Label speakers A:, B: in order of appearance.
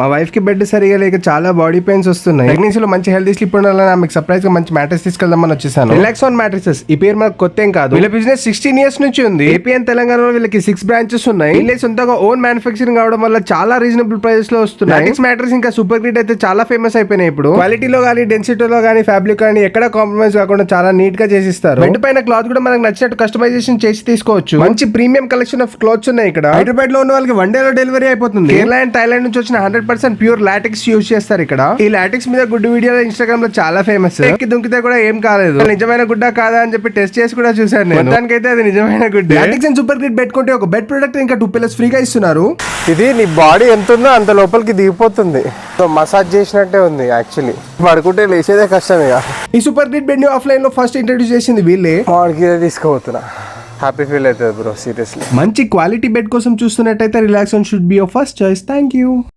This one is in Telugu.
A: మా వైఫ్ కి బెడ్ సరిగా లేక చాలా బాడీ పెయిన్స్ వస్తున్నాయి. ప్రెగ్నెన్సీలో మంచి హెల్తీ స్లీప్ ఉండాలని మీకు సర్ప్రైజ్ గా మంచి మ్యాట్రెస్ తీసుకెళ్దామని వచ్చేసాను. రిలాక్సాన్ మ్యాట్రెసెస్ ఈ పేరు మనకు కొత్త ఏం కాదు. వీళ్ళ బిజినెస్ 16 years నుంచి ఉంది. ఏపీ అండ్ తెలంగాణలో వీళ్ళకి 6 branches ఉన్నాయి. వీళ్ళే సొంతంగా ఓన్ మ్యానుఫ్యాక్చరింగ్ అవడం వల్ల చాలా రీజనబుల్ ప్రైసెస్ లో వస్తున్నాయి. లాటిక్స్ మ్యాట్రెస్ ఇంకా సూపర్ గ్రిడ్ అయితే చాలా ఫేమస్ అయిపోయినాయి ఇప్పుడు. క్వాలిటీలో గానీ, డెన్సిటీలో గానీ, ఫ్యాబ్రిక్ కానీ ఎక్కడ కాంప్రమైజ్ కాకుండా చాలా నీట్ గా చేసిస్తారు. బెడ్ పైన క్లాత్ కూడా మనకు నచ్చినట్టు కస్టమైజేషన్ చేసి తీసుకోవచ్చు. మంచి ప్రీమియం కలెక్షన్ ఆఫ్ క్లాత్స్ ఉన్నాయి ఇక్కడ. హైదరాబాద్ లో ఉన్న వాళ్ళకి 1 day లో డెలివరీ అయిపోతుంది. కేరళ అండ్ థాయిలాండ్ నుంచి వచ్చిన 100% ప్యూర్ లాటెక్స్ యూజ్ చేస్తారు ఇక్కడ. ఈ లాటెక్స్ మీద గుడ్ వీడియోలు ఇన్స్టాగ్రామ్ లో చాలా ఫేమస్. ఎక్కి దుంకితే కూడా ఏం కాలేదు. నిజమైన గుడ్డా కాదా అని చెప్పి టెస్ట్ చేసి కూడా చూసాను నేను. మొత్తానికైతే అది నిజమైన good. LaTeX and super grid పెట్టుకుంటే ఒక బెడ్ ప్రొడక్ట్ ఇంకా 2 pillows ఫ్రీగా ఇస్తున్నారు. ఇది నీ బాడీ ఎంత ఉందో అంత లోపలికి దిగిపోతుంది. మసాజ్ చేసినట్టే ఉంది యాక్చువల్లీ. పడుకుంటే లేచేదే కష్టం ఇక. ఈ సూపర్ గ్రిడ్ బెడ్ ని ఆఫ్లైన్ లో ఫస్ట్ ఇంట్రడ్యూస్ చేసింది వీళ్ళే. వాడికి తీసుకోబోతున్నా. హ్యాపీ ఫీల్ అవుతుంది బ్రో సీరియస్లీ. మంచి క్వాలిటీ బెడ్ కోసం చూస్తున్నట్టయితే Relaxon should be your first choice. Thank you.